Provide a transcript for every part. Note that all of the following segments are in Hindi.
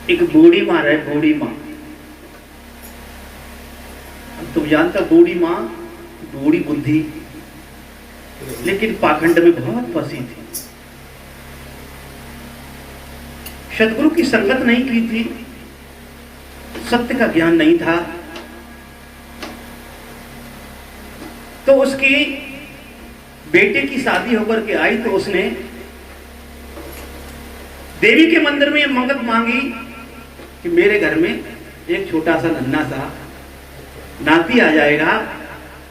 एक बूढ़ी माँ रहे, बूढ़ी माँ। तुम जानता बूढ़ी माँ, बूढ़ी बुद्धि, लेकिन पाखंड में बहुत फंसी थी। सतगुरु की संगत नहीं की थी, सत्य का ज्ञान नहीं था, तो उसकी बेटे की शादी होकर के आई तो उसने देवी के मंदिर में मंगत मांगी कि मेरे घर में एक छोटा सा नन्हा सा नाती आ जाएगा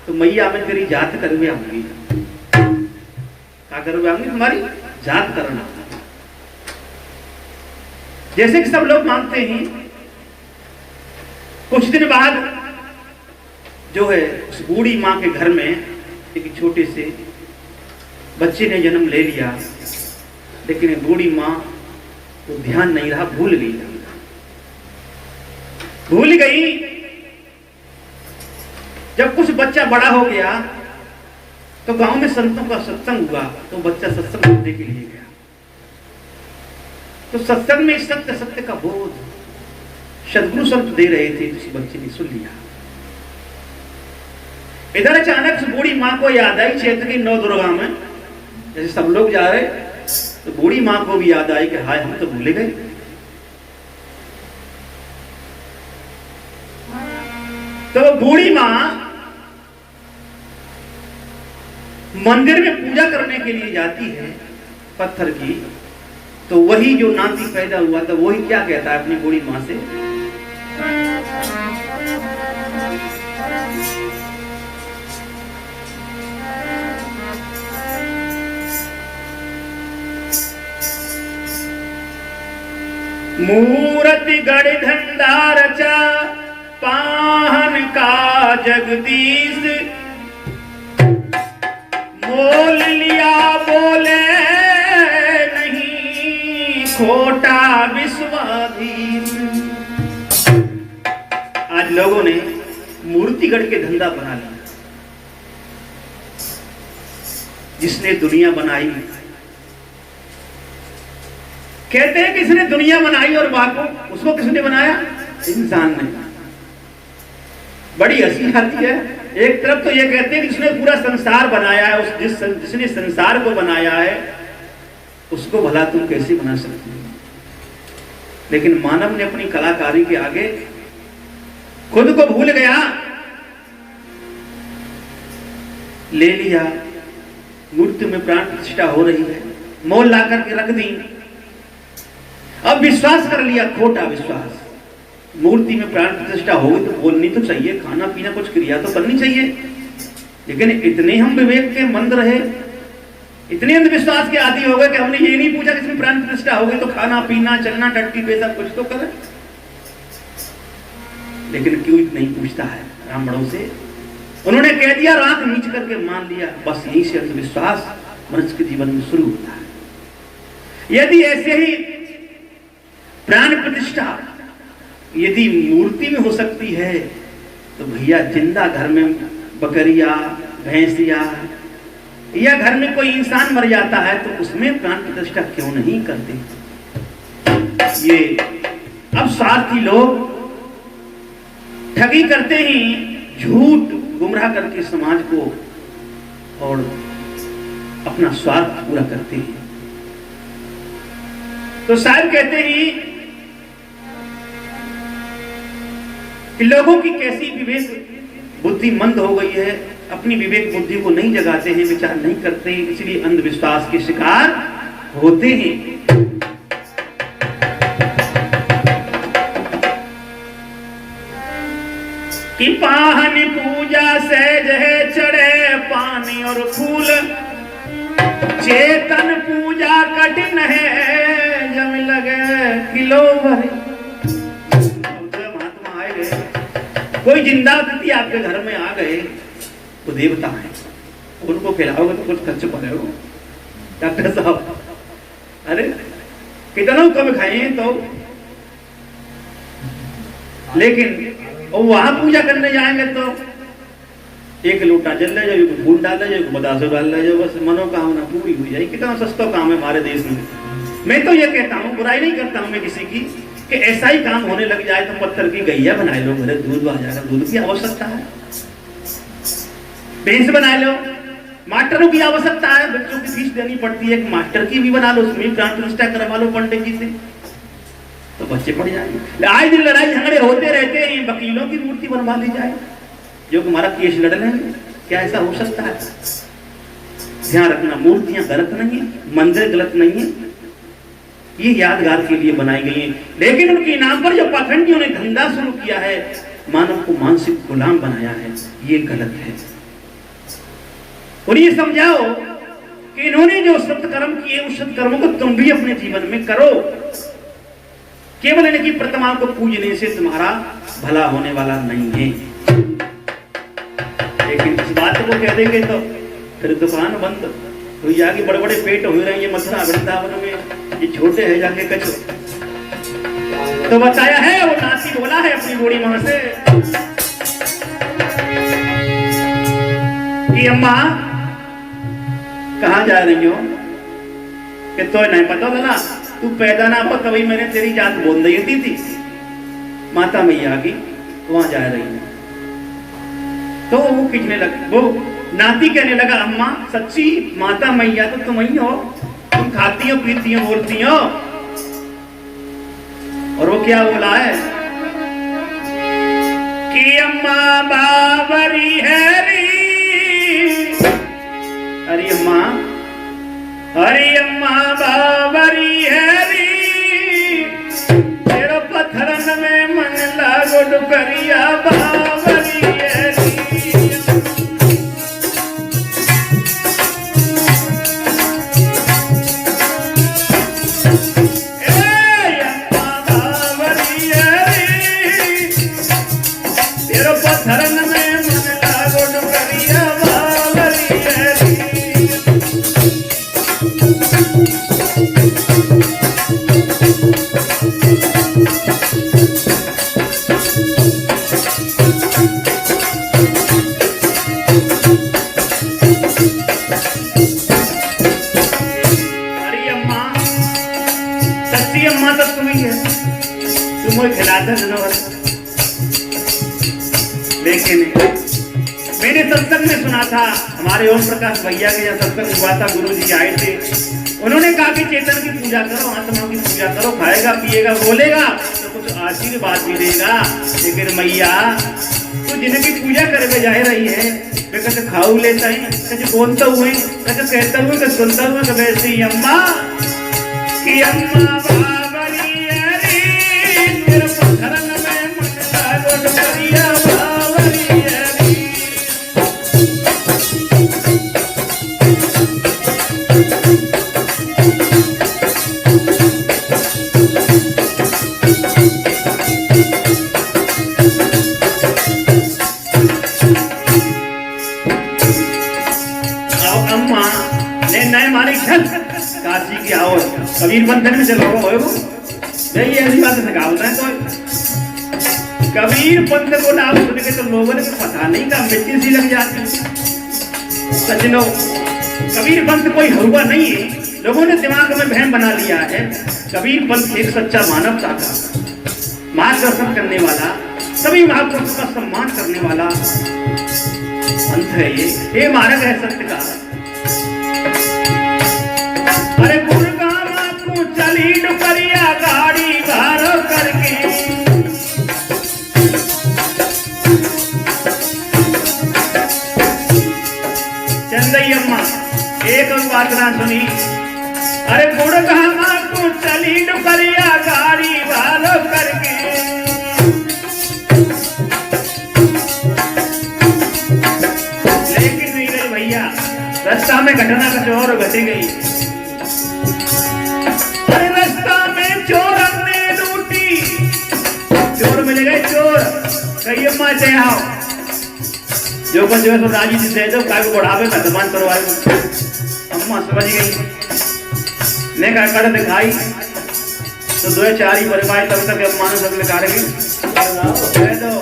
तो मैया मैं तेरी जात करवे आऊंगी। क्या करवे आऊंगी? तुम्हारी जात करना। जैसे कि सब लोग मांगते हैं, कुछ दिन बाद जो है उस बूढ़ी माँ के घर में एक छोटे से बच्चे ने जन्म ले लिया, लेकिन बूढ़ी माँ को ध्यान नहीं रहा, भूल गई। जब कुछ बच्चा बड़ा हो गया तो गांव में संतों का सत्संग हुआ, तो बच्चा सत्संग सुनने के लिए गया। तो सत्संग में सत्य का बोध सदगुरु संत दे रहे थे, उस बच्चे ने सुन लिया। इधर अचानक से बूढ़ी माँ को याद आई क्षेत्र की नौ दुर्गा में, जैसे सब लोग जा रहे तो बूढ़ी माँ को भी याद आई कि हाय हम तो भूले गए। तो बूढ़ी माँ मंदिर में पूजा करने के लिए जाती है पत्थर की, तो वही जो नाती पैदा हुआ था वही क्या कहता है अपनी बूढ़ी माँ से, मूर्ति गढ़ धंधा रचा पाहन का जगदीश, मोल लिया बोले नहीं खोटा विश्वाधीश। आज लोगों ने मूर्तिगढ़ के धंधा बना लिया। जिसने दुनिया बनाई, कहते हैं किसने दुनिया बनाई और बाको उसको किसने बनाया? इंसान ने। बड़ी हंसी आती है। एक तरफ तो ये कहते हैं कि जिसने पूरा संसार बनाया है, जिसने संसार को बनाया है उसको भला तुम कैसे बना सकते हो? लेकिन मानव ने अपनी कलाकारी के आगे खुद को भूल गया, ले लिया। मूर्ति में प्राण प्रतिष्ठा हो रही है, मोल ला करके रख दी। अब विश्वास कर लिया, खोटा विश्वास। मूर्ति में प्राण प्रतिष्ठा हो गई तो बोलनी तो चाहिए, खाना पीना कुछ क्रिया तो करनी चाहिए, लेकिन इतने हम विवेक के मंद रहे, इतने अंधविश्वास के आदि हो गए कि हमने ये नहीं पूछा कि इसमें प्राण प्रतिष्ठा हो गई तो खाना पीना चलना टट्टी पैसा कुछ तो करे। लेकिन क्यों नहीं पूछता है ब्राह्मणों से? उन्होंने कह दिया, राख नीच करके मान लिया। बस यही से अंधविश्वास मनुष्य के जीवन में शुरू होता है। यदि ऐसे ही प्राण प्रतिष्ठा यदि मूर्ति में हो सकती है तो भैया जिंदा घर में बकरिया भैंसिया या घर में कोई इंसान मर जाता है तो उसमें प्राण प्रतिष्ठा क्यों नहीं करते? ये अब स्वार्थी लोग ठगी करते ही झूठ गुमराह करके समाज को और अपना स्वार्थ पूरा करते हैं। तो साहब कहते ही कि लोगों की कैसी विवेक बुद्धि मंद हो गई है, अपनी विवेक बुद्धि को नहीं जगाते हैं, विचार नहीं करते हैं, इसलिए अंधविश्वास के शिकार होते हैं। कि पाहन पूजा सहज है चढ़े पानी और फूल, चेतन पूजा कठिन है जम लगे किलो भरे। महात्मा आए गए, कोई जिंदा अतिथि आपके घर में आ गए, वो देवता है, उनको खिलाओगे तो कुछ खर्च पड़ेगा। डॉक्टर साहब अरे कितना कम खाए तो, लेकिन और वहां पूजा करने जाएंगे तो एक लोटा जल ले जाओ, एक फूल डाल ले जाओ, बतासो डाल ले जाओ, बस मनोकामना पूरी हो जाए। कितना सस्ता काम है हमारे देश में। मैं तो ये कहता हूँ, बुराई नहीं करता हूँ मैं किसी की, कि ऐसा ही काम होने लग जाए तो पत्थर की गैया बना लो, मेरे दूध आ जाएगा। दूध की आवश्यकता है, भैंस बना लो, मास्टरों की आवश्यकता है, बच्चों की फीस देनी पड़ती है, मास्टर की भी बना लो, उसमें प्राण प्रतिष्ठा करवा लो पंडित जी से, तो बच्चे पढ़ जाएंगे। आए दिन लड़ाई झगड़े होते रहते हैं, वकीलों की मूर्ति बनवा ली जाए जो हमारा केस लड़ लेंगे, क्या ऐसा हो सकता है? ध्यान रखना, मूर्तियां गलत नहीं है, मंदिर गलत नहीं है, ये यादगार के लिए बनाई गई है, लेकिन उनके नाम पर जो पाखंडियों ने धंधा शुरू किया है, मानव को मानसिक गुलाम बनाया है, ये गलत है। और ये समझाओ कि इन्होंने जो सत्कर्म किए उस सत्कर्मों को तुम भी अपने जीवन में करो। केवल इनकी प्रतिमाओं को पूजने से तुम्हारा भला होने वाला नहीं है। लेकिन इस बात को कह देंगे तो फिर दुकान बंद हो जाएगी, बड़े बड़े पेट हो रहे हैं मथुरा वृंदावन में, ये छोटे है जाके कचो। तो बताया है, वो नाती बोला है अपनी बूढ़ी मां से कि अम्मा कहाँ जा रही हो? कि तो नहीं पता था ना, तू पैदा ना हो तभी मैंने तेरी जात बोल दी थी। माता मैया की वहां जा रही है। तो वो खींचने लगा, वो नाती कहने लगा अम्मा सच्ची माता मैया तो तुम ही हो, तुम खाती हो पीती हो बोलती हो। और वो क्या बोला है कि अम्मा बाबरी है री, अरे अम्मा, अरे अम्मा बाबरी है री, तेरा पत्थरन में मन लागो डुकरिया बाबरी है री। लेकिन मैंने सत्संग में सुना था, हमारे ओम प्रकाश भैया के यहाँ सत्संग हुआ था, गुरु जी आए थे, उन्होंने कहा कि चेतन की पूजा करो, आत्मा की पूजा करो, खाएगा पिएगा बोलेगा तो कुछ आशीर्वाद भी देगा। लेकिन मैया तू जिनकी पूजा करके जा रही है वे कैसे खाऊ लेता है, कैसे बोलता हुए, कैसे कहता हुए, कैसे सुनता हुए, कैसे वैसे ही अम्मा कि अम्मा बाबरी अरे तेरे पत्थरन में मन लागो डुकरिया बाबरी अरे। अम्मा ने नए मालिक काशी की आओ कबीर बंधन में चलो हो नहीं, ऐसी बात से कहा होता है। तो कबीर पंथ को नाम सुन के तो लोगों ने पता नहीं का मिट्टी सी लग जाती। सजनो कबीर पंथ कोई हुआ नहीं है, लोगों ने दिमाग में वहम बना लिया है। कबीर पंथ एक सच्चा मानवता का मार्गदर्शन करने वाला, सभी महापुरुषों का सम्मान करने वाला पंथ है ये मार्ग है सत्य का। अरे गुरगामा को चली डुकरिया गाड़ी भारो करके, चंदई अम्मा एक बात ना सुनी। अरे गुरगामा को चली डुकरिया गाड़ी भारो करके, लेकिन नहीं गई भैया, रास्ता में घटना कुछ और घटी गई। अरे रास्ता में चोर हमने लूटी, चोर मिल गए चोर, कही अम्मा से आओ जो कुछ जो राजी से दे दो, काय को बढ़ावे का दमान करवाए। अम्मा समझ गई, ने का कड़ दिखाई तो दो चार ही परिवार तब तक अम्मा ने सब निकाल के दे दो।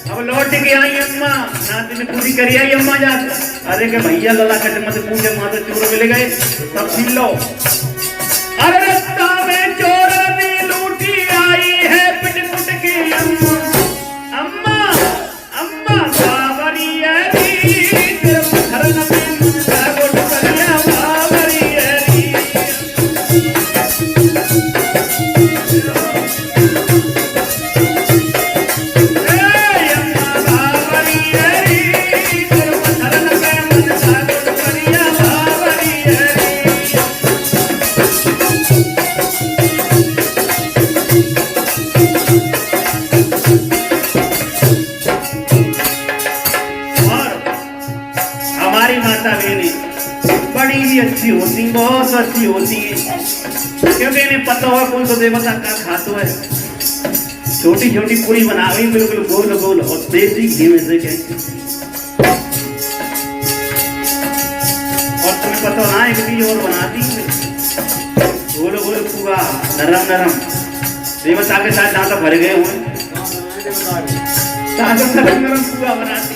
अब लौट के आई अम्मा, नाती ने पूरी करी आई अम्मा जाकर। अरे के भैया लला कट मत पूछे, माँ तो चोर मिल गए सब छीन लो। अरे रास्ता में चोर ने लूटी आई है अच्छी होती, बहुत अच्छी होती है, क्योंकि इन्हें पता हुआ कोई तो देवता का खातो है। छोटी छोटी पूरी बना गई, बिल्कुल गोल गोल, और देसी घी में से कहें। और तुम्हें पता ना एक चीज और बनाती है, गोल गोल पूरा नरम नरम, देवता के साथ दांत भर गए हुए, नरम नरम पूरा बनाती।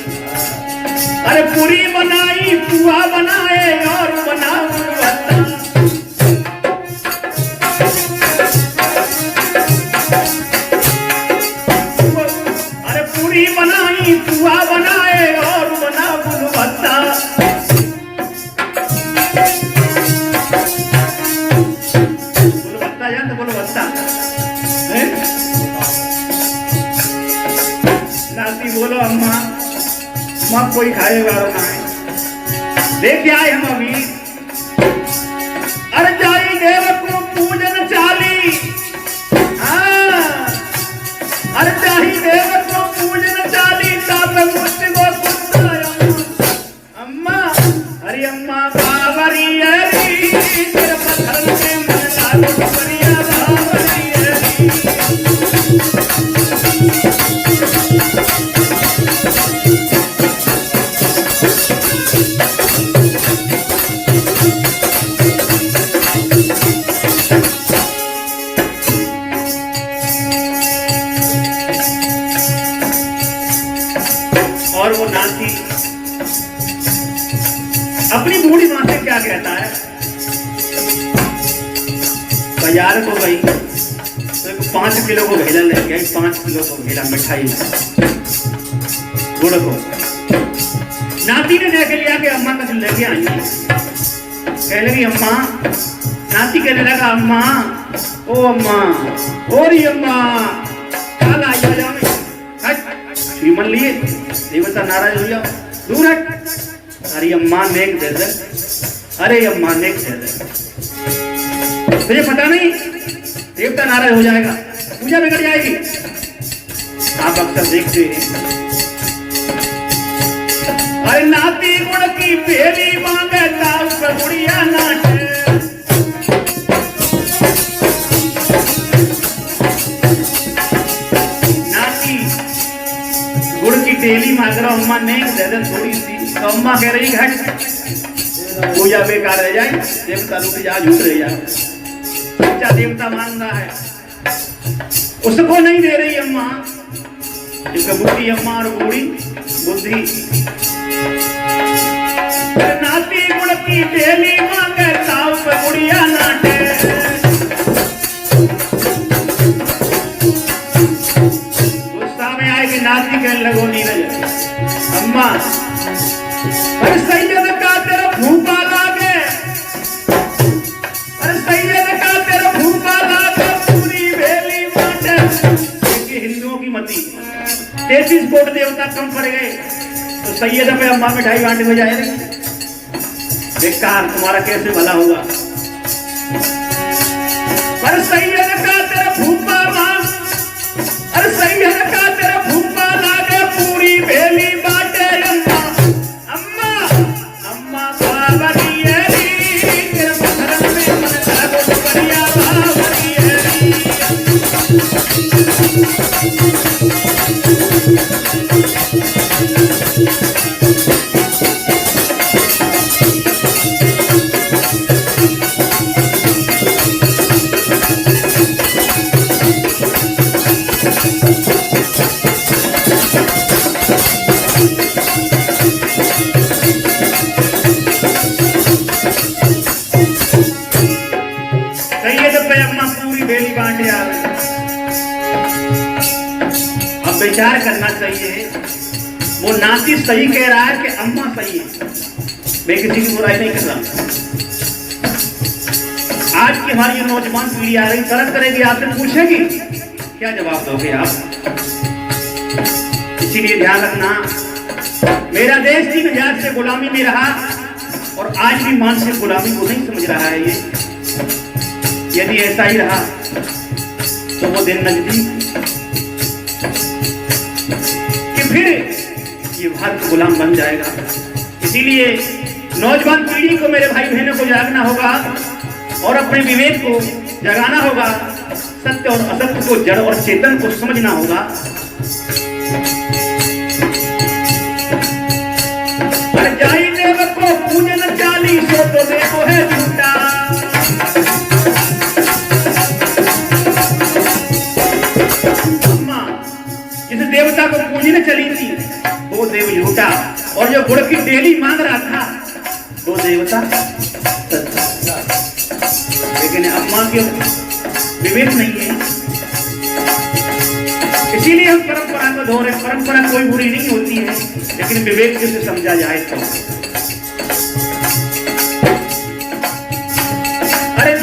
अरे पूरी बनाई, पुआ बनाए, और बनाओ पूरी बनाई, पुआ बनाए, और बना गुलबत्ता। गुलबत्ता या तो गुलबत्ता, नाती बोलो अम्मा, माँ कोई खाएगा और ना है, लेके आए हम अभी। अरे जाई देव को पूजन चाली, अरे जाई देव को पूजन चाली, तब मुझको कुत्ताया अम्मा। अरे अम्मा बाबरी अरी, तेरे पत्थर में मन लागो करिया बाबरी अरी। और वो नाती अपनी बूढ़ी मां से क्या कहता है, बाजार को गई तो 5 किलो को घेला ले गई, 5 किलो को घेला मिठाई गुड़ को। नाती ने देख लिया कि अम्मा का लेके आई है, कह लगी अम्मा। नाती कहने लगा अम्मा, ओ अम्मा, और अम्मा काल आई जाओ, श्रीमन लिए देवता नाराज हो जाओ, दूर हट। अरे अम्मा नेक दे दे, अरे अम्मा नेक दे दे, तुझे पता नहीं देवता नाराज हो जाएगा, पूजा बिगड़ जाएगी। आप अक्सर देखते हैं, अरे नाती गुड़ की बेली मांगे, ताऊ पर गुड़िया नाचे। नाती गुड़ की टेली मांग रहा, अम्मा नेक दे दे थोड़ी सी, तो अम्मा कह रही घट, पूजा बेकार रह जाए, देवता लुट जा, झूठ रह जाए। बच्चा देवता मान रहा है, उसको नहीं दे रही अम्मा, क्योंकि बुद्धि अम्मा और बूढ़ी बुद्धि। नाती गुड़ की टेली मांगे, ताऊ पे गुड़िया नाटे। गुस्सा में आएगी नाती, कहने लगो नीरज अम्मा, अरे सैयद का तेरा भूपा लागे, अरे सैयद का तेरा भूपा लागे, पूरी बेली बाटे। देखिए हिंदुओं की मती, 33 कोट देवता कम पड़ गए, तो सैयद पे अम्मा मिठाई बांटने में जाएगी। बेकार, तुम्हारा कैसे भला होगा। अरे सैयद का तेरा भूपा मांग, अरे सैयद का तेरा भूपा लागे, पूरी बेली बाटे अम्मा। अम्मा अम्मा बाबरी अरी, तेरे पत्थर में मन लागो करिया बाबरी अरी। अब विचार करना चाहिए, वो नाती सही कह रहा है कि अम्मा सही है, मैं किसी की बुराई नहीं कर रहा। आज की हमारी जो नौजवान पीढ़ी आ रही, तरह करेगी, आपसे पूछेगी, क्या जवाब दोगे आप? इसीलिए ध्यान रखना, मेरा देश 3000 से गुलामी में रहा और आज भी मानसिक गुलामी को नहीं समझ रहा है। ये यदि ऐसा ही रहा तो वो दिन नजदीक कि फिर ये भारत गुलाम बन जाएगा। इसीलिए नौजवान पीढ़ी को, मेरे भाई बहनों को जागना होगा और अपने विवेक को जगाना होगा। सत्य और असत्य को, जड़ और चेतन को समझना होगा। अरे जाई देव को पूजन 40 तो देखो है झूठा। जिस देवता को पूजने चली थी वो देव झूठा, और जो गुड़ की डेली मांग रहा था वो देवता सच्चा। लेकिन अम्मा के विवेक नहीं है, इसीलिए हम परंपरा को धो रहे। परंपरा कोई बुरी नहीं होती है, लेकिन विवेक से उसे समझा जाए तो। अरे